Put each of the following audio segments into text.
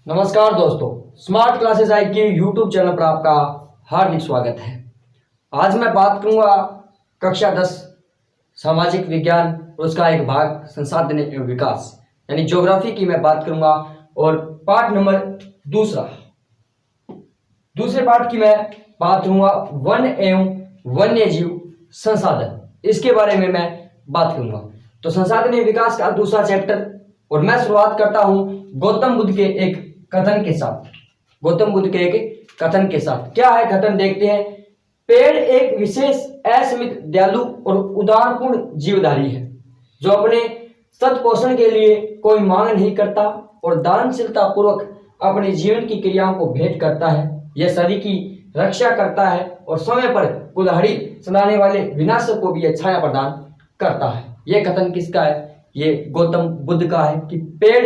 नमस्कार दोस्तों, smart classes I के यूट्यूब चैनल पर आपका हार्दिक स्वागत है। आज मैं बात करूंगा कक्षा 10 सामाजिक विज्ञान और उसका एक भाग संसाधन एवं विकास यानी ज्योग्राफी की मैं बात करूंगा। और पाठ नंबर दूसरे पाठ की मैं बात करूंगा वन एवं वन्य जीव संसाधन, इसके बारे में मैं बात करूंगा। तो संसाधन एवं विकास का दूसरा चैप्टर, और मैं शुरुआत करता हूं गौतम बुद्ध के एक कथन के साथ। क्या है कथन, देखते हैं। पेड़ एक विशेष असीमित दयालु और उदारपूर्ण जीवधारी है जो अपने सत पोषण के लिए कोई मांग नहीं करता और दानशीलता पूर्वक अपने जीवन की क्रियाओं को भेंट करता है। यह सभी की रक्षा करता है और समय पर कुल्हाड़ी चलाने वाले विनाशक को भी यह छाया प्रदान करता है। यह कथन किसका है? ये गौतम बुद्ध का है कि पेड़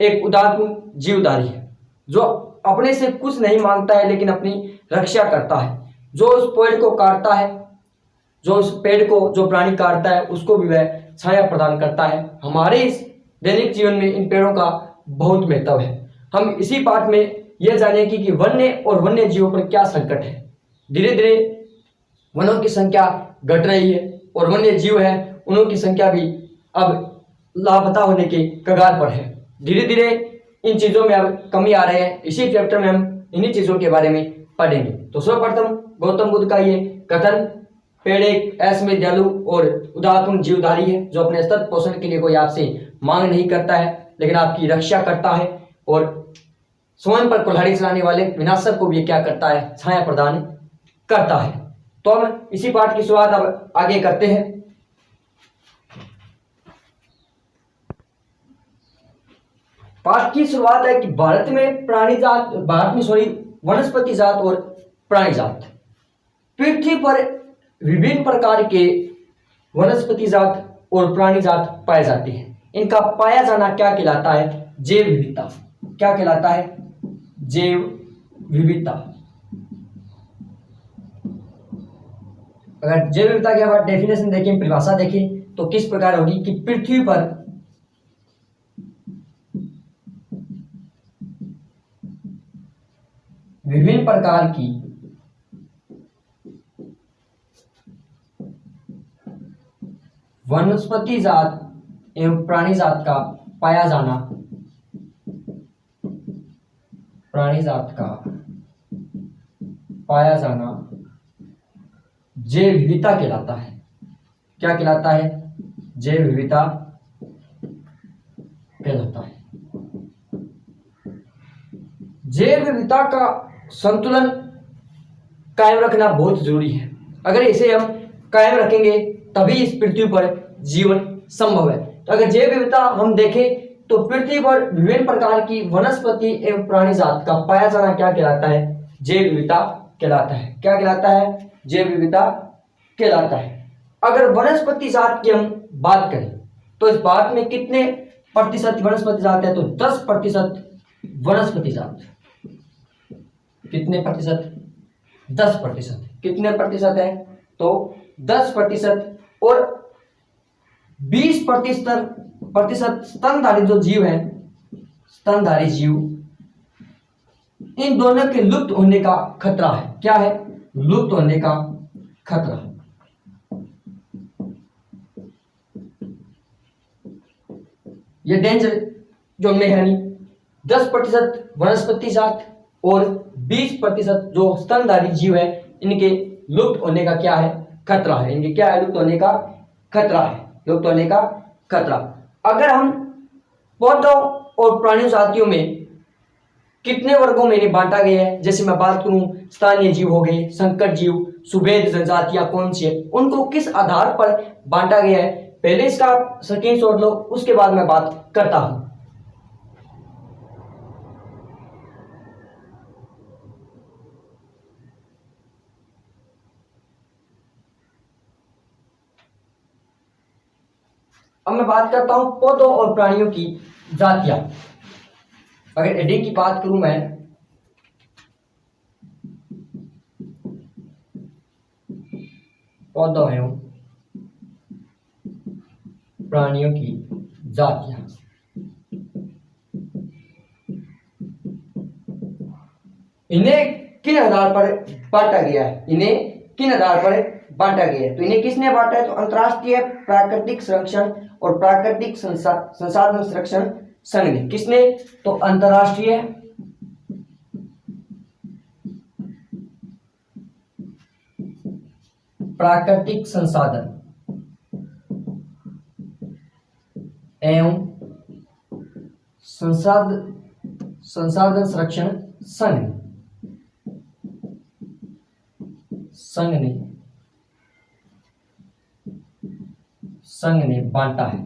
एक उदारपूर्ण जीवधारी है जो अपने से कुछ नहीं मांगता है लेकिन अपनी रक्षा करता है। जो उस पेड़ को काटता है, जो प्राणी काटता है, उसको भी वह छाया प्रदान करता है। हमारे इस दैनिक जीवन में इन पेड़ों का बहुत महत्व है। हम इसी पाठ में यह जानेंगे कि वन्य और वन्य जीवों पर क्या संकट है। धीरे धीरे वनों की संख्या घट रही है और वन्य जीव है उनों की संख्या भी अब लापता होने के कगार पर है। धीरे धीरे इन चीजों में अब कमी आ रहे हैं। इसी चैप्टर में हम इन्हीं चीजों के बारे में पढ़ेंगे। तो सर्वप्रथम गौतम बुद्ध का ये कथन, पेड़ एक असीमित दयालु और उदारपूर्ण जीवधारी है जो अपने सत पोषण के लिए कोई आपसे मांग नहीं करता है लेकिन आपकी रक्षा करता है और स्वयं पर कुल्हाड़ी चलाने वाले विनाशक को भी क्या करता है? छाया प्रदान करता है। तो हम इसी पाठ की शुरुआत अब आगे करते हैं। पाठ की शुरुआत है कि भारत में वनस्पति जात और प्राणी जात। पृथ्वी पर विभिन्न प्रकार के वनस्पति जात और प्राणी जात पाए जाते हैं। इनका पाया जाना क्या कहलाता है? जैव विविधता। क्या कहलाता है? जैव विविधता। अगर जैव विविधता की अगर डेफिनेशन देखें, परिभाषा देखें तो किस प्रकार होगी कि पृथ्वी पर विभिन्न प्रकार की वनस्पति जात एवं प्राणी जात का पाया जाना जैव विविधता कहलाता है। क्या कहलाता है? जैव विविधता कहलाता है। जैव विविधता का संतुलन कायम रखना बहुत जरूरी है। अगर इसे हम कायम रखेंगे तभी इस पृथ्वी पर जीवन संभव है। तो अगर जैव विविधता हम देखें तो पृथ्वी पर विभिन्न प्रकार की वनस्पति एवं प्राणी जात का पाया जाना क्या कहलाता है? जैव विविधता कहलाता है। क्या कहलाता है? जैव विविधता कहलाता है। अगर वनस्पति जात की हम बात करें तो इस बात में कितने प्रतिशत वनस्पति जात है? तो 10% वनस्पति जात। कितने प्रतिशत? 10%। कितने प्रतिशत है? तो 10%। और 20% स्तनधारी जो जीव है, स्तनधारी जीव, इन दोनों के लुप्त होने का खतरा है। क्या है? लुप्त होने का खतरा। ये डेंजर जोन में है। नहीं, 10% वनस्पति जात और 20% जो स्तनधारी जीव है, इनके लुप्त होने का क्या है? खतरा है। इनके क्या है? लुप्त होने का खतरा है। लुप्त होने का खतरा। अगर हम पौधों और प्राणियों जातियों में कितने वर्गों में इन्हें बांटा गया है, जैसे मैं बात करूं स्थानीय जीव हो गए, संकर जीव, सुभेद जनजातियां कौन सी है, उनको किस आधार पर बांटा गया है, पहले इसका आप स्क्रीनशॉट लो, उसके बाद मैं बात करता हूं। अब मैं बात करता हूं पौधों और प्राणियों की जातियां। अगर हेडिंग की बात करूं मैं, पौधों एवं प्राणियों की जातियां। इन्हें किन आधार पर बांटा गया है, इन्हें किन आधार पर बांटा गया है? तो इन्हें किसने बांटा है? तो अंतर्राष्ट्रीय प्राकृतिक संरक्षण और प्राकृतिक संसाधन संरक्षण संघ ने। किसने? तो अंतर्राष्ट्रीय प्राकृतिक संसाधन एवं संसाधन संरक्षण संघ ने बांटा है।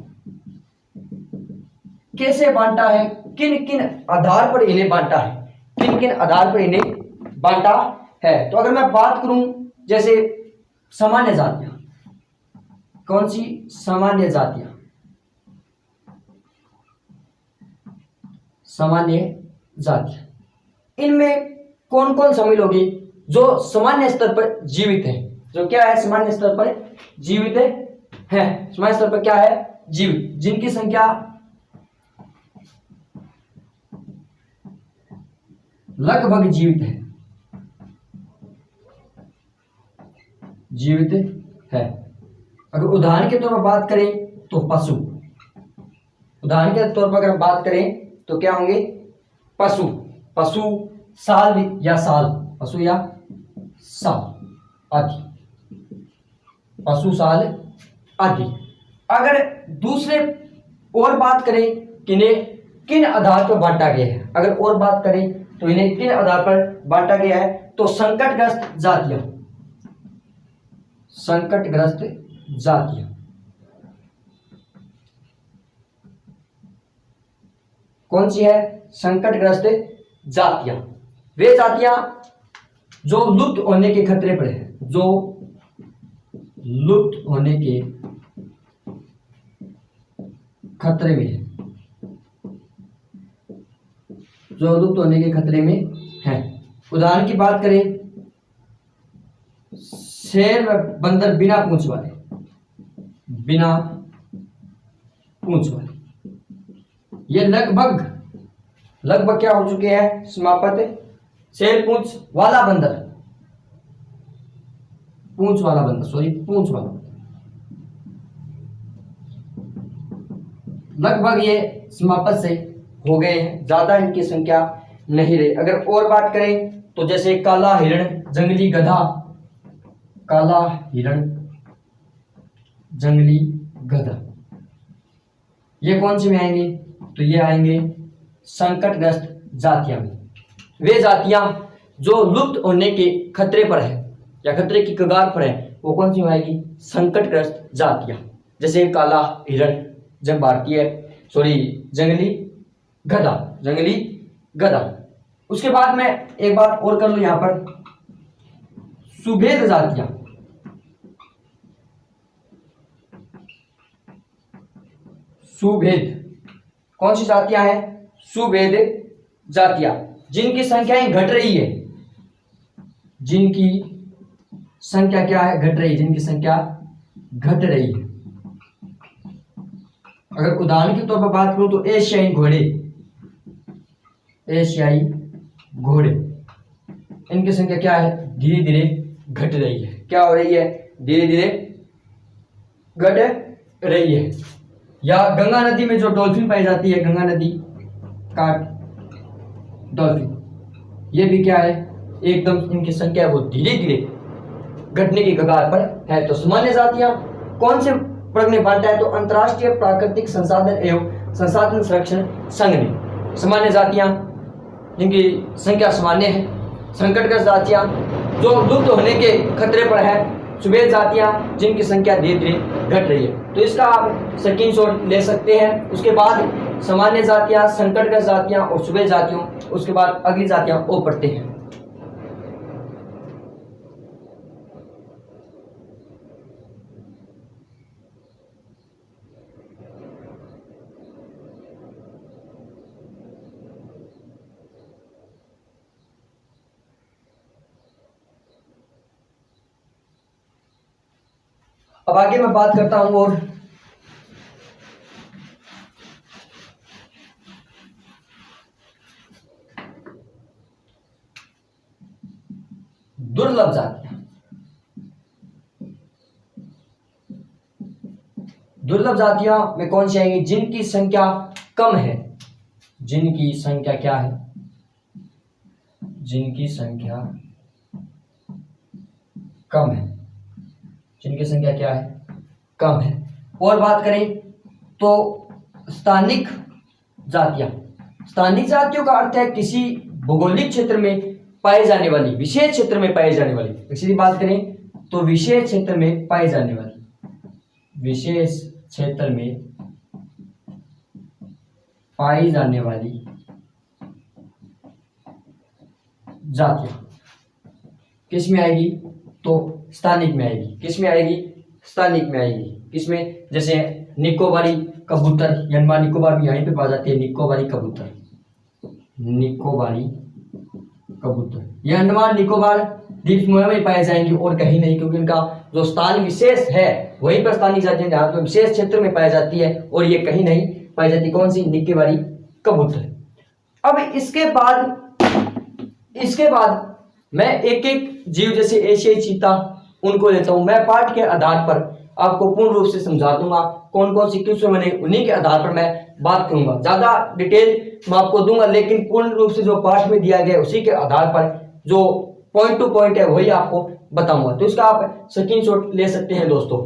कैसे बांटा है? किन किन आधार पर इन्हें बांटा है? किन किन आधार पर इन्हें बांटा है? तो अगर मैं बात करूं जैसे सामान्य जातियां, कौन सी सामान्य जातियां? सामान्य जातियां, इनमें कौन कौन शामिल होगी? जो सामान्य स्तर पर जीवित है। जो क्या है? सामान्य स्तर पर जीवित है। सामान्य स्तर पर क्या है? जीवित, जिनकी संख्या लगभग जीवित है। अगर उदाहरण के तौर पर बात करें तो पशु, उदाहरण के तौर पर अगर बात करें तो क्या होंगे? पशु साल या साल, पशु या साल आदि, पशु साल आदि। अगर दूसरे और बात करें कि इन्हें किन आधार पर बांटा गया है, अगर और बात करें तो इन्हें किन आधार पर बांटा गया है? तो संकटग्रस्त जातियां, संकटग्रस्त जातियां, कौन सी है? संकटग्रस्त जातियां, वे जातियां जो लुप्त होने के खतरे पर है, जो लुप्त होने के खतरे में है, जो लुप्त होने के खतरे में है। उदाहरण की बात करें, शेर व बंदर बिना पूंछ वाले, बिना पूंछ वाले, ये लगभग क्या हो चुके हैं? समाप्त। शेर पूंछ वाला बंदर, पूंछ वाला लगभग ये समाप्त से हो गए हैं, ज्यादा इनकी संख्या नहीं रही। अगर और बात करें तो जैसे काला हिरण, जंगली गधा, काला हिरण, जंगली गधा, ये कौन से में आएंगे? तो ये आएंगे संकटग्रस्त जातियां में। वे जातियां जो लुप्त होने के खतरे पर है या खतरे की कगार पर है, वो कौन सी में आएगी? संकटग्रस्त जातियां, जैसे काला हिरण, जंगली गधा। उसके बाद मैं एक बात और कर लूं यहां पर, सुभेद जातियां, सुभेद, कौन सी जातियां हैं? सुभेद जातियां, जिनकी संख्याएं घट रही है, जिनकी संख्या क्या है? घट रही है, जिनकी संख्या घट रही है। अगर उदाहरण के तौर पर बात करूं तो एशियाई घोड़े, इनकी संख्या क्या है? धीरे धीरे घट रही है। क्या हो रही है? धीरे धीरे घट रही है। या गंगा नदी में जो डॉल्फिन पाई जाती है, गंगा नदी का डॉल्फिन, ये भी क्या है? एकदम इनकी संख्या वो धीरे धीरे घटने की कगार पर है। तो सामान्य जातियां कौन से वर्ग ने बांटा है? तो अंतर्राष्ट्रीय प्राकृतिक संसाधन एवं संसाधन संरक्षण संघ ने सामान्य जातियां जिनकी संख्या सामान्य है, संकटग्रस्त जातियां जो लुप्त होने के खतरे पर है, सुभेद जातियां जिनकी संख्या धीरे धीरे घट रही है। तो इसका आप स्क्रीनशॉट ले सकते हैं। उसके बाद सामान्य जातियां, संकटग्रस्त जातियां और सुभेद जातियों, उसके बाद अगली जातियां वो पढ़ते हैं। अब आगे मैं बात करता हूं और दुर्लभ जातियां। दुर्लभ जातियां में कौन सी आएंगी? जिनकी संख्या कम है, जिनकी संख्या क्या है? जिनकी संख्या कम है, जिनकी संख्या क्या है? कम है। और बात करें तो स्थानिक जातियां। स्थानिक जातियों का अर्थ है किसी भौगोलिक क्षेत्र में पाए जाने वाली, विशेष क्षेत्र में पाई जाने वाली। इसकी बात करें तो विशेष क्षेत्र में पाई जाने वाली, विशेष क्षेत्र में पाई जाने वाली जातियां किस में आएगी? तो स्थानिक में आएगी। किस में आएगी? स्थानिक में आएगी। किसमें? जैसे निकोबारी कबूतर, अंडमान निकोबार भी यहीं पे पाई जाती है। निकोबारी कबूतर, निकोबारी कबूतर ये अंडमान निकोबार द्वीप समूह में पाए जाएंगे और कहीं नहीं, क्योंकि इनका जो स्थान विशेष है वहीं पर स्थानीय जातियां जहां पर विशेष क्षेत्र में पाई जाती है और ये कहीं नहीं पाई जाती। कौन सी? निकोबारी कबूतर। अब इसके बाद मैं एक एक जीव जैसे एशियाई चीता उनको लेता हूं। मैं पाठ के आधार पर आपको पूर्ण रूप से समझा दूंगा कौन कौन सी क्वेश्चन मैंने, उन्हीं के आधार पर मैं बात करूंगा। ज्यादा डिटेल मैं आपको दूंगा, लेकिन पूर्ण रूप से जो पाठ में दिया गया उसी के आधार पर जो पॉइंट टू पॉइंट है वही आपको बताऊंगा। तो इसका आप स्क्रीनशॉट ले सकते हैं दोस्तों।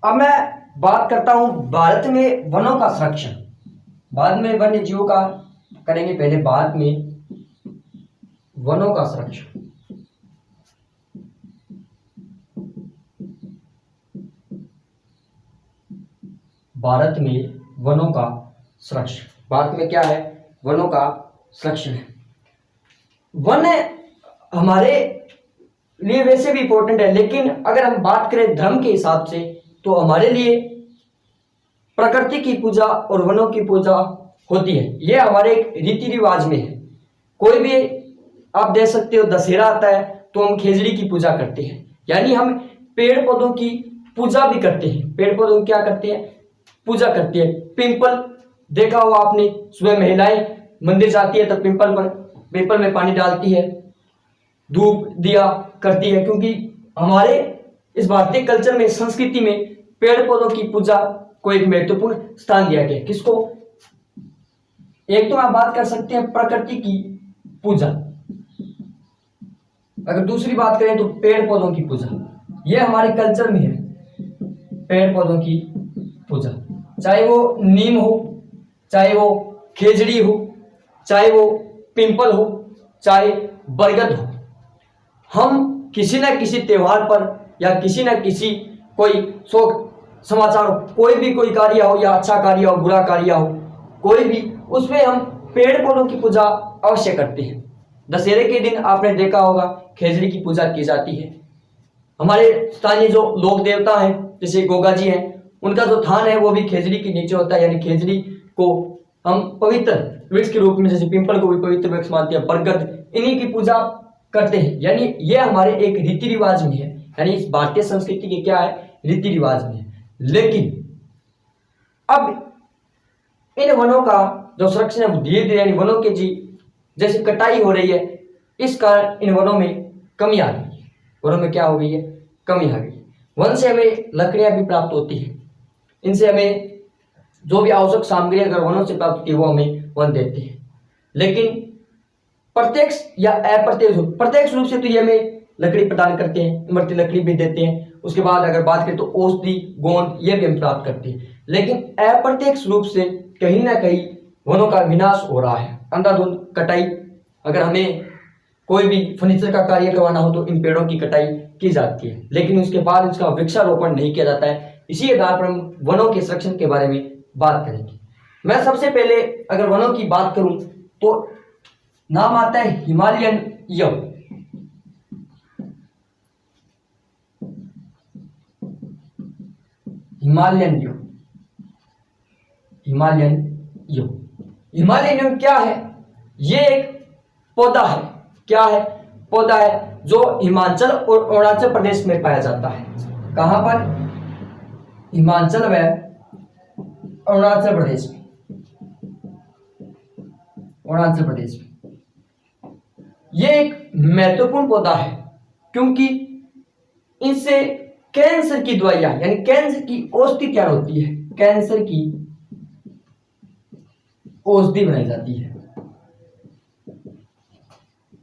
अब मैं बात करता हूं भारत में वनों का संरक्षण। बाद में वन्य जीवों का करेंगे, पहले भारत में वनों का संरक्षण। भारत में वनों का संरक्षण। भारत में क्या है? वनों का संरक्षण है। वन हमारे लिए वैसे भी इंपॉर्टेंट है, लेकिन अगर हम बात करें धर्म के हिसाब से तो हमारे लिए प्रकृति की पूजा और वनों की पूजा होती है। यह हमारे एक रीति रिवाज में है। कोई भी आप देख सकते हो दशहरा आता है तो हम खेजड़ी की पूजा करते हैं, यानी हम पेड़ पौधों की पूजा भी करते हैं। पेड़ पौधों की क्या करते हैं? पूजा करते हैं। पिंपल देखा हो आपने, सुबह महिलाएं मंदिर जाती है तो पिंपल में पानी डालती है, धूप दिया करती है, क्योंकि हमारे इस भारतीय कल्चर में, संस्कृति में पेड़ पौधों की पूजा को एक महत्वपूर्ण स्थान दिया गया। किसको? एक तो आप बात कर सकते हैं प्रकृति की पूजा, अगर दूसरी बात करें तो पेड़ पौधों की पूजा। यह हमारे कल्चर में है, पेड़ पौधों की पूजा, चाहे वो नीम हो, चाहे वो खेजड़ी हो, चाहे वो पिंपल हो, चाहे बरगद हो। हम किसी न किसी त्योहार पर या किसी न किसी कोई शोक समाचार, कोई कार्य हो या अच्छा कार्य हो, बुरा कार्य हो, कोई भी, उसमें हम पेड़ पौधों की पूजा अवश्य करते हैं। दशहरे के दिन आपने देखा होगा खेजड़ी की पूजा की जाती है। हमारे स्थानीय जो लोक देवता हैं जैसे गोगा जी हैं, उनका जो थान है वो भी खेजड़ी के नीचे होता है, यानी खेजड़ी को हम पवित्र वृक्ष के रूप में, जैसे पिंपल को भी पवित्र वृक्ष मानते हैं, बरगद, इन्हीं की पूजा करते हैं। यानी ये हमारे एक रीति रिवाज में है, यानी इस भारतीय संस्कृति के क्या है? रीति रिवाज में है। लेकिन अब इन वनों का जो संरक्षण है धीरे धीरे, यानी वनों के जी जैसे कटाई हो रही है, इस कारण इन वनों में कमी आ गई है। वनों में क्या हो गई है? कमी आ गई। वन से हमें लकड़ियां भी प्राप्त होती है, इनसे हमें जो भी आवश्यक सामग्री अगर वनों से प्राप्त होती है वो हमें वन देते हैं। लेकिन प्रत्यक्ष या प्रत्यक्ष रूप से तो ये हमें लकड़ी प्रदान करते हैं, इमरती लकड़ी भी देते हैं। उसके बाद अगर बात करें तो औषधि, गोंद, ये भी हम प्राप्त करते हैं। लेकिन अप्रत्यक्ष रूप से कहीं ना कहीं वनों का विनाश हो रहा है, अंधाधुंध कटाई। अगर हमें कोई भी फर्नीचर का कार्य करवाना हो तो इन पेड़ों की कटाई की जाती है, लेकिन उसके बाद उसका वृक्षारोपण नहीं किया जाता है। इसी आधार पर हम वनों के संरक्षण के बारे में बात करेंगे। मैं सबसे पहले अगर वनों की बात करूं तो नाम आता है Himalayan yew. Himalayan yew, Himalayan yew. Himalayan yew क्या है? ये एक पौधा है। क्या है? पौधा है जो हिमाचल और अरुणाचल प्रदेश में पाया जाता है। कहां पर? हिमाचल व अरुणाचल प्रदेश में, अरुणाचल प्रदेश में। यह एक महत्वपूर्ण पौधा है क्योंकि इनसे कैंसर की दवाइयां यानी कैंसर की औषधि तैयार होती है, कैंसर की औषधि बनाई जाती है,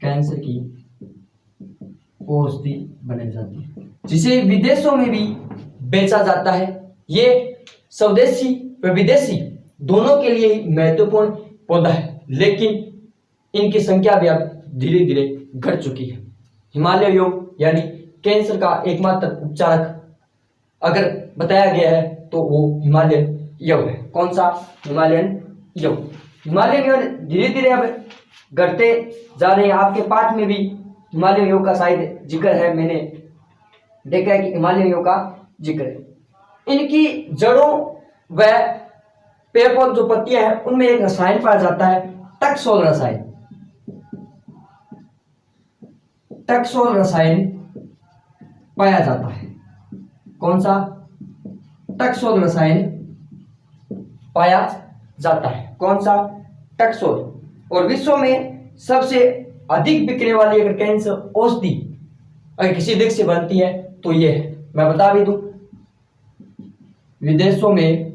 कैंसर की औषधि बनाई जाती है, जिसे विदेशों में भी बेचा जाता है। ये स्वदेशी व विदेशी दोनों के लिए महत्वपूर्ण पौधा है, लेकिन इनकी संख्या भी अब धीरे धीरे घट चुकी है। हिमालय योग यानी कैंसर का एकमात्र उपचारक अगर बताया गया है तो वो हिमालयन योग है। कौन सा? हिमालयन योग। हिमालयन योग धीरे धीरे अब घटते जा रहे हैं। आपके पाठ में भी हिमालयन योग का शायद जिक्र है, मैंने देखा है कि हिमालयन योग का जिक्र है। इनकी जड़ों व पेड़ पौधे जो पत्तियां हैं उनमें एक रसायन पाया जाता है, टकसोल रसायन। टकसोल रसायन पाया जाता है। कौन सा? टकसोल रसायन पाया जाता है। कौन सा? टकसोल। और विश्व में सबसे अधिक बिकने वाली अगर कैंसर औषधि अगर किसी देश से बनती है तो ये है। मैं बता भी दूं, विदेशों में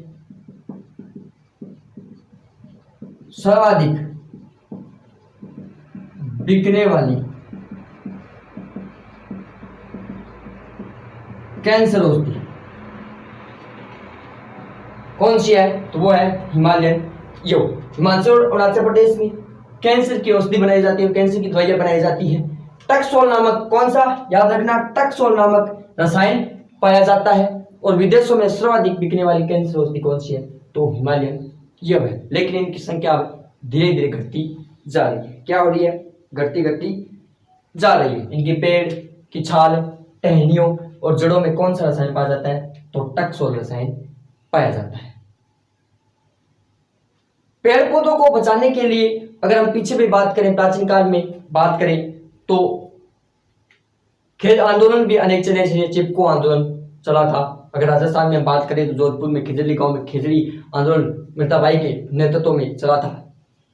सर्वाधिक बिकने वाली कैंसर औषधि कौन सी है? तो वो है हिमालयन योग। हिमाचल और अरुणाचल प्रदेश में कैंसर की औषधि बनाई जाती है, कैंसर की दवाइयां बनाई जाती है। टकसोल नामक, कौन सा? याद रखना, टकसोल नामक रसायन पाया जाता है। और विदेशों में सर्वाधिक बिकने वाली कैंसर औषधि कौन सी है? तो हिमालयन योग है। लेकिन इनकी संख्या धीरे धीरे घटती जा रही है। क्या हो रही है? घटती घटती जा रही है। इनकी पेड़ की छाल, टहनियों और जड़ों में कौन सा रसायन पाया जाता है? तो टकसोल रसायन पाया जाता है। पेड़ पौधों को बचाने के लिए अगर हम पीछे भी बात करें, प्राचीन काल में बात करें तो खेत आंदोलन भी अनेक चले, जैसे चिपको आंदोलन चला था। अगर राजस्थान में हम बात करें तो जोधपुर में खिजड़ी गांव में खिजड़ी आंदोलन मीराबाई के नेतृत्व में चला था।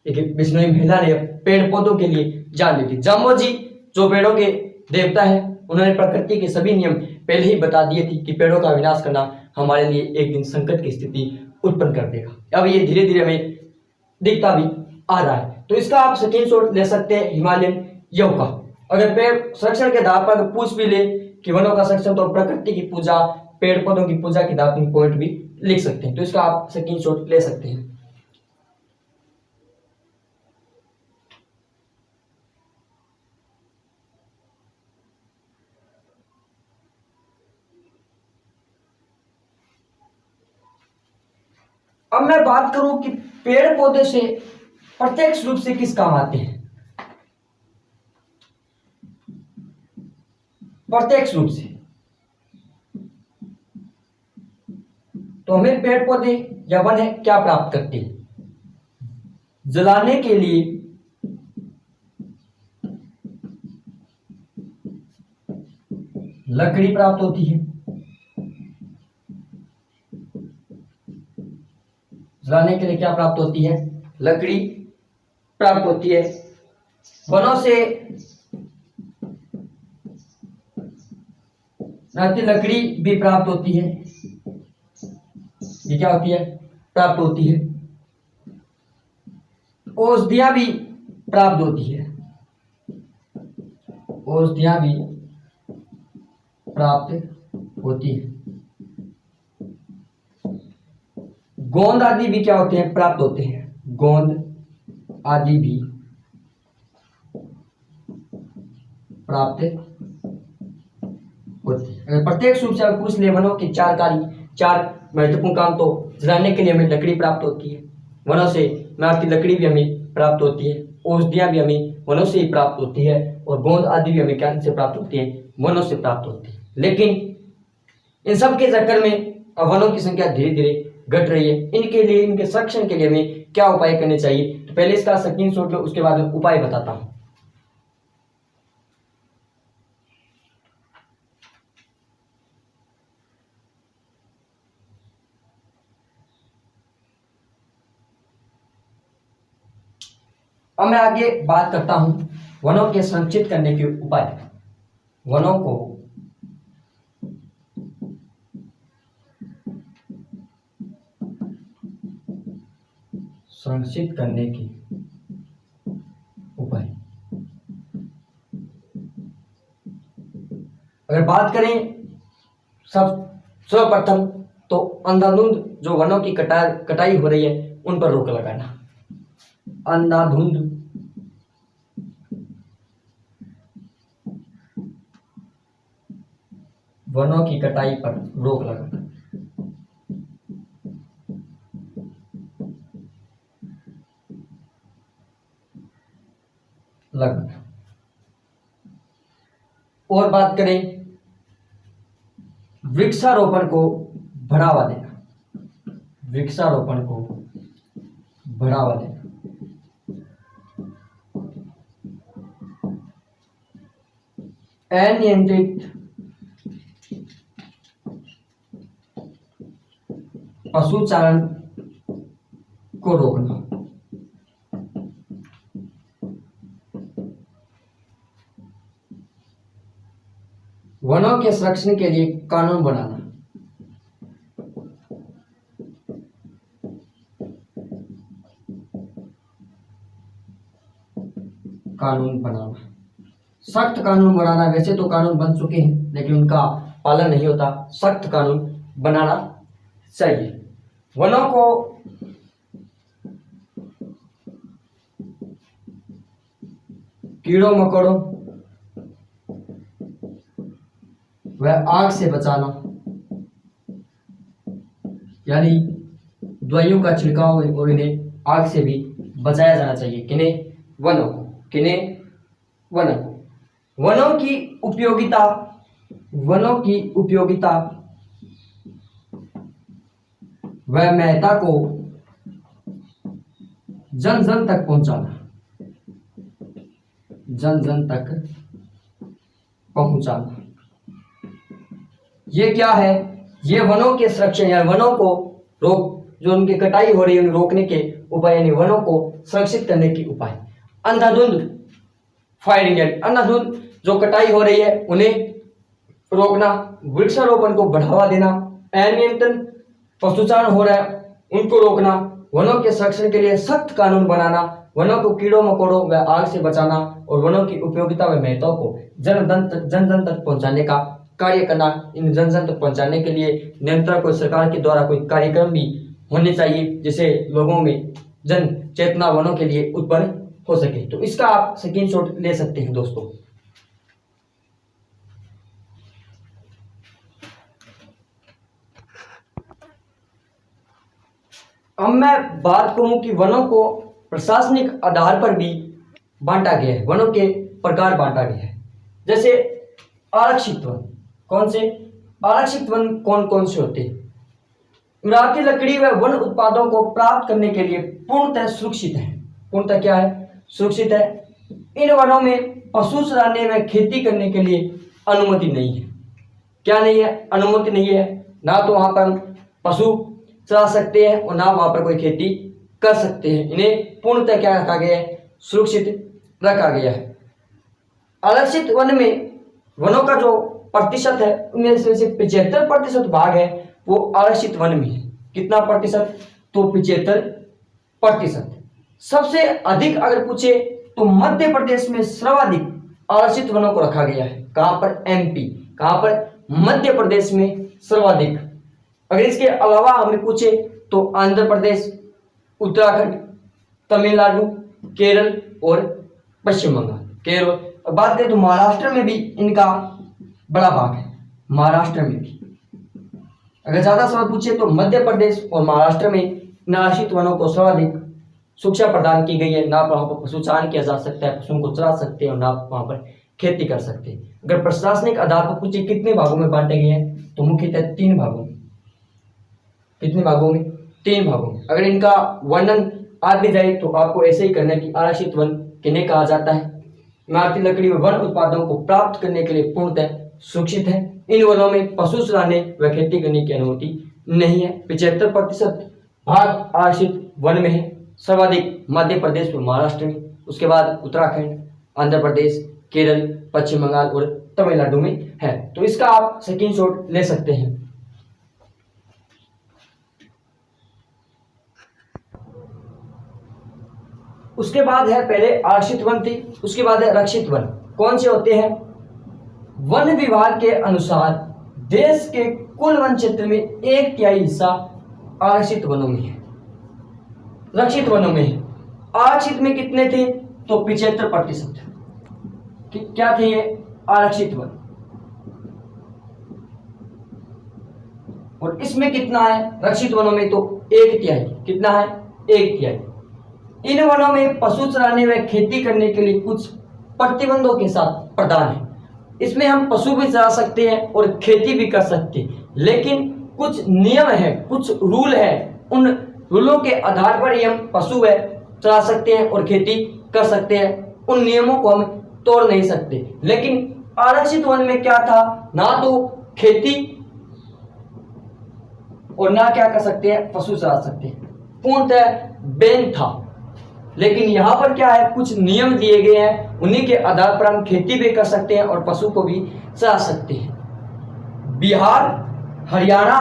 एक बिश्नोई महिला ने पेड़ पौधों के लिए जान ली थी। जामोजी जो पेड़ों के देवता है, उन्होंने प्रकृति के सभी नियम पहले ही बता दिए थे कि पेड़ों का विनाश करना हमारे लिए एक दिन संकट की स्थिति उत्पन्न कर देगा। अब ये धीरे धीरे हमें दिखता भी आ रहा है। तो इसका आप स्क्रीनशॉट ले सकते हैं हिमालयन योग का। अगर पेड़ संरक्षण के आधार पर पूछ भी ले कि वनों का संरक्षण तो प्रकृति की पूजा, पेड़ पौधों की पूजा के आधार पर पॉइंट भी लिख सकते हैं। तो इसका आप स्क्रीनशॉट ले सकते हैं। अब मैं बात करूं कि पेड़ पौधे से प्रत्यक्ष रूप से किस काम आते हैं। प्रत्यक्ष रूप से तो हमें पेड़ पौधे या वन है क्या प्राप्त करते हैं? जलाने के लिए लकड़ी प्राप्त होती है। जलाने के लिए क्या प्राप्त होती है? लकड़ी प्राप्त होती है। वनों से लकड़ी भी प्राप्त होती है। ये क्या होती है? प्राप्त होती है। औषधियां भी प्राप्त होती है। औषधियां भी प्राप्त होती है। गोंद आदि भी क्या होते हैं? प्राप्त होते हैं। गोंद आदि भी प्राप्त होते हैं। अगर प्रत्येक रूप से अगर पूछ ले वनों के चार महत्वपूर्ण काम, तो जलाने के लिए हमें लकड़ी प्राप्त होती है। वनों से नार की लकड़ी भी हमें प्राप्त होती है। औषधियां भी हमें वनों से ही प्राप्त होती है। और गोंद आदि भी हमें क्या से प्राप्त होती है? वनों से प्राप्त होती है। लेकिन इन सब के चक्कर में अब वनों की संख्या धीरे धीरे घट रही है। इनके लिए, इनके संरक्षण के लिए हमें क्या उपाय करने चाहिए? तो पहले इसका स्क्रीनशॉट लो, उसके बाद उपाय बताता हूं। अब मैं आगे बात करता हूं वनों के संरक्षित करने के उपाय। वनों को संरक्षित करने के उपाय। अगर बात करें सर्वप्रथम तो अंधाधुंध जो वनों की कटाई हो रही है उन पर रोक लगाना। अंधाधुंध वनों की कटाई पर रोक लगाना। और बात करें वृक्षारोपण को बढ़ावा देना। वृक्षारोपण को बढ़ावा देना। अनियंत्रित पशुचारण को रोकना। वनों के संरक्षण के लिए कानून बनाना। कानून बनाना, सख्त कानून बनाना। वैसे तो कानून बन चुके हैं लेकिन उनका पालन नहीं होता। सख्त कानून बनाना चाहिए। वनों को कीड़ों मकोड़ों वह आग से बचाना, यानी दवाइयों का छिड़काव और इन्हें आग से भी बचाया जाना चाहिए। किन्हें? वनों को। किन्हें? वनों को। वनों की उपयोगिता, वनों की उपयोगिता व महत्ता को जन जन तक पहुंचाना। जन जन तक पहुंचाना। ये क्या है? ये वनों के संरक्षण या वनों को जो उनकी कटाई हो रही है उन्हें रोकने के उपाय, यानी वनों को संरक्षित करने के उपाय। अंधाधुंध फायरिंग, यानी अंधाधुंध जो कटाई हो रही है उन्हें रोकना। वृक्षारोपण को बढ़ावा देना। अनियंत्रित पशुचारण हो रहा है उनको रोकना। वनों के संरक्षण के लिए सख्त कानून बनाना। वनों को कीड़ों मकोड़ों व आग से बचाना और वनों की उपयोगिता व महत्व को जन जन तक पहुंचाने का कार्य करना। इन जन जन तक पहुंचाने के लिए नियंत्रण को सरकार के द्वारा कोई कार्यक्रम भी होने चाहिए जिससे लोगों में जन चेतना वनों के लिए उत्पन्न हो सके। तो इसका आप स्क्रीनशॉट ले सकते हैं दोस्तों। अब मैं बात करूं कि वनों को प्रशासनिक आधार पर भी बांटा गया है। वनों के प्रकार बांटा गया है। जैसे आरक्षित वन। कौन से? आरक्षित वन कौन कौन से होते हैं? इमारती लकड़ी व वन उत्पादों को प्राप्त करने के लिए पूर्णतः सुरक्षित है। पूर्णतः क्या है? सुरक्षित है। इन वनों में पशु चराने व खेती करने के लिए अनुमति नहीं है। क्या नहीं है? अनुमति नहीं है। ना तो वहां पर पशु चला सकते हैं और ना वहां पर कोई खेती कर सकते हैं। इन्हें पूर्णतः क्या रखा गया है? सुरक्षित रखा गया है। आरक्षित वन में वनों का जो प्रतिशत है उनमें से 75% भाग है वो आरक्षित वन में है। कितना प्रतिशत? तो 75%। सबसे अधिक अगर पूछे तो मध्य प्रदेश में सर्वाधिक आरक्षित वनों को रखा गया है। कहां पर? एमपी। कहां पर? मध्य प्रदेश में सर्वाधिक। अगर इसके अलावा हमें पूछे तो आंध्र प्रदेश, उत्तराखंड, तमिलनाडु, केरल और पश्चिम बंगाल। केरल। बात करें तो महाराष्ट्र में भी इनका बड़ा भाग है। महाराष्ट्र में भी अगर ज्यादा सवाल पूछे तो मध्य प्रदेश और महाराष्ट्र में आरक्षित वनों को सर्वाधिक सुरक्षा प्रदान की गई है। ना वहां पर पशुचारण किया जा सकता है, पशुओं को चरा सकते हैं और ना वहां पर खेती कर सकते हैं। अगर प्रशासनिक आधार पर पूछे कितने भागों में बांटे गए हैं तो मुख्यतः 3 भागों में। कितने भागों में? 3 भागों में। अगर इनका वर्णन आ भी जाए तो आपको ऐसे ही करना है कि आरक्षित वन किन्हें कहा जाता है? इमारती लकड़ी व वन उत्पादों को प्राप्त करने के लिए पूर्णतः सुरक्षित है। इन वनों में पशु चराने व खेती करने की अनुमति नहीं है। 75% भाग आरक्षित वन में है। सर्वाधिक मध्य प्रदेश व महाराष्ट्र में उसके बाद उत्तराखंड, आंध्र प्रदेश, केरल, पश्चिम बंगाल और तमिलनाडु में है। तो इसका आप स्क्रीनशॉट ले सकते हैं। उसके बाद है, पहले आरक्षित वन थी, उसके बाद है रक्षित वन। कौन से होते हैं? वन विभाग के अनुसार देश के कुल वन क्षेत्र में 1/3 हिस्सा आरक्षित वनों में है, रक्षित वनों में है। आरक्षित में कितने थे? तो 75%। क्या थे ये? आरक्षित वन। और इसमें कितना है रक्षित वनों में? तो 1/3। कितना है? 1/3। इन वनों में पशु चराने व खेती करने के लिए कुछ प्रतिबंधों के साथ प्रदान है। इसमें हम पशु भी चरा सकते हैं और खेती भी कर सकते हैं, लेकिन कुछ नियम है, कुछ रूल है। उन रूलों के आधार पर ही हम पशु व चरा सकते हैं और खेती कर सकते हैं। उन नियमों को हम तोड़ नहीं सकते। लेकिन आरक्षित वन में क्या था? ना तो खेती और ना क्या कर सकते हैं, पशु चरा सकते हैं, पूर्णतः बैन था। लेकिन यहां पर क्या है, कुछ नियम दिए गए हैं, उन्हीं के आधार पर हम खेती भी कर सकते हैं और पशु को भी चरा सकते हैं। बिहार, हरियाणा,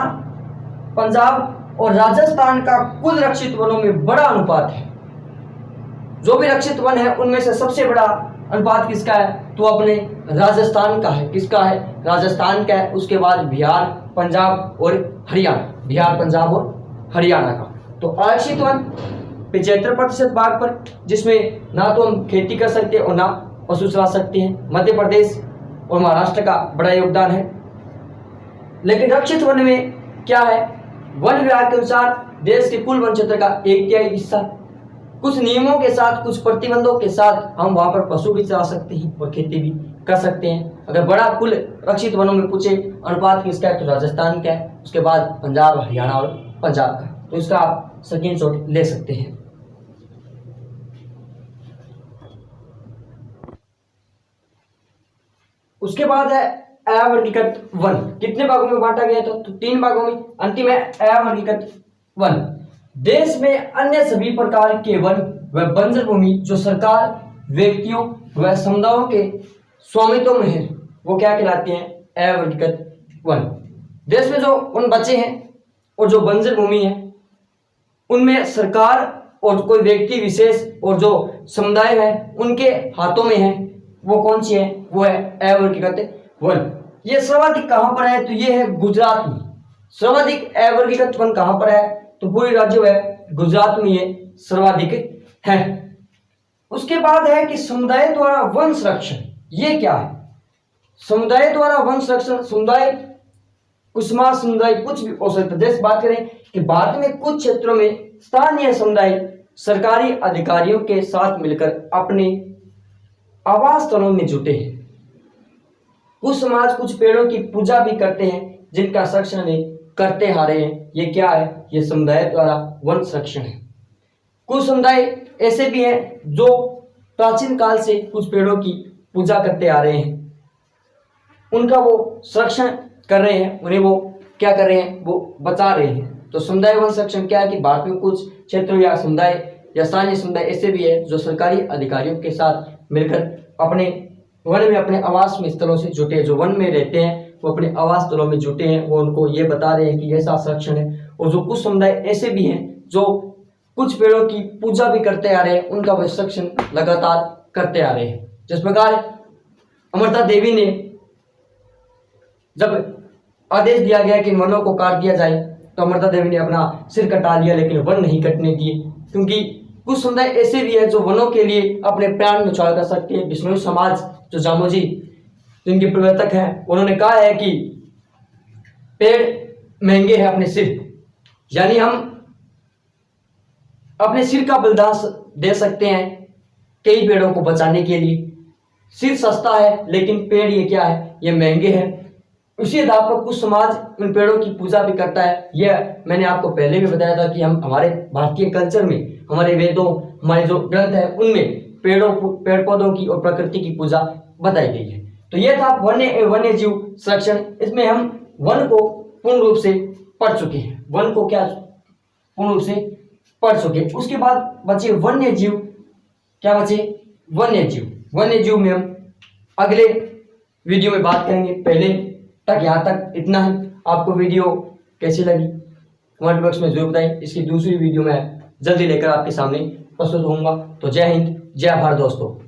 पंजाब और राजस्थान का कुल रक्षित वनों में बड़ा अनुपात है। जो भी रक्षित वन है उनमें से सबसे बड़ा अनुपात किसका है? तो अपने राजस्थान का है। किसका है? राजस्थान का है। उसके बाद बिहार, पंजाब और हरियाणा, बिहार, पंजाब और हरियाणा का। तो आरक्षित वन 75% भाग पर, जिसमें ना तो हम खेती कर सकते हैं और ना पशु चरा सकते हैं। मध्य प्रदेश और महाराष्ट्र का बड़ा योगदान है। लेकिन रक्षित वन में क्या है? वन विभाग के अनुसार देश के कुल वन क्षेत्र का 1/3 हिस्सा, कुछ नियमों के साथ, कुछ प्रतिबंधों के साथ हम वहां पर पशु भी चरा सकते हैं और खेती भी कर सकते हैं। अगर बड़ा कुल रक्षित वनों में पूछे अनुपात किसका है, तो राजस्थान का है। उसके बाद पंजाब, हरियाणा और पंजाब का। तो इसका आप स्क्रीनशॉट ले सकते हैं। उसके बाद है अवर्गीकृत वन। कितने भागों में बांटा गया था? तो 3 भागों में। अंतिम है अवर्गीकृत वन। देश में अन्य सभी प्रकार के वन व बंजर भूमि जो सरकार, व्यक्तियों व समुदायों के स्वामित्व में है, वो क्या कहलाते हैं? अवर्गीकृत वन। देश में जो वन बचे हैं और जो बंजर भूमि है, उनमें सरकार और कोई व्यक्ति विशेष और जो समुदाय है उनके हाथों में है, वो कौन सी है? वो है अवर्गीकृत वन। ये सर्वाधिक कहां पर है? तो ये है गुजरात में। सर्वाधिक अवर्गीकृत वन कहां पर है? तो पूरी राज्य है गुजरात में ये सर्वाधिक है। उसके बाद है कि समुदाय द्वारा वन संरक्षण। ये क्या है? समुदाय द्वारा वन संरक्षण, समुदाय, कुसमा समुदाय, कुछ भी हो सकता है। जैसे बात करें कि भारत में कुछ क्षेत्रों में स्थानीय समुदाय सरकारी अधिकारियों के साथ मिलकर अपने आवास स्थलों में जुटे हैं। कुछ समाज कुछ पेड़ों की पूजा भी करते हैं जिनका संरक्षण वे करते आ रहे हैं। ये क्या है? ये समुदाय द्वारा वन संरक्षण है। कुछ समुदाय ऐसे भी हैं जो प्राचीन काल से कुछ पेड़ों की पूजा करते आ रहे हैं, उनका वो संरक्षण कर रहे हैं, उन्हें वो क्या कर रहे हैं? वो बचा रहे हैं। तो समुदाय वन संरक्षण क्या है कि भारत में कुछ क्षेत्रों या समुदाय या स्थानीय समुदाय ऐसे भी है जो सरकारी अधिकारियों के साथ मिलकर अपने वन में, अपने आवास में स्थलों से जुटे, जो वन में रहते हैं वो अपने आवास स्थलों में जुटे हैं, वो उनको ये बता रहे हैं कि ऐसा संरक्षण है। और जो कुछ समुदाय ऐसे भी हैं जो कुछ पेड़ों की पूजा भी करते आ रहे हैं, उनका वे संरक्षण लगातार करते आ रहे हैं। जिस प्रकार अमृता देवी ने जब आदेश दिया गया कि वनों को काट दिया जाए, तो अमृता देवी ने अपना सिर कटा लिया, लेकिन वन नहीं कटने दिए। क्योंकि कुछ समुदाय ऐसे भी है जो वनों के लिए अपने प्राण न्यौछावर कर सकते हैं। बिश्नोई समाज, जो जामोजी जिनके प्रवर्तक हैं, उन्होंने कहा है कि पेड़ महंगे हैं अपने सिर, यानी हम अपने सिर का बलिदान दे सकते हैं कई पेड़ों को बचाने के लिए। सिर सस्ता है लेकिन पेड़ ये क्या है? ये महंगे हैं। उसी आधार पर कुछ समाज उन पेड़ों की पूजा भी करता है। यह मैंने आपको पहले भी बताया था कि हम हमारे भारतीय कल्चर में, हमारे वेदों, हमारे जो ग्रंथ है, उनमें पेड़ पौधों की और प्रकृति की पूजा बताई गई है। तो यह था वन्य जीव संरक्षण। इसमें हम वन को पूर्ण रूप से पढ़ चुके हैं। वन को क्या पूर्ण रूप से पढ़ चुके हैं। उसके बाद बचे वन्य जीव क्या बचे? वन्य जीव। वन्य जीव में हम अगले वीडियो में बात करेंगे। पहले तक यहाँ तक इतना ही। आपको वीडियो कैसी लगी कमेंट बॉक्स में जरूर बताएं। इसकी दूसरी वीडियो मैं जल्दी लेकर आपके सामने प्रस्तुत होऊंगा। तो जय हिंद, जय भारत दोस्तों।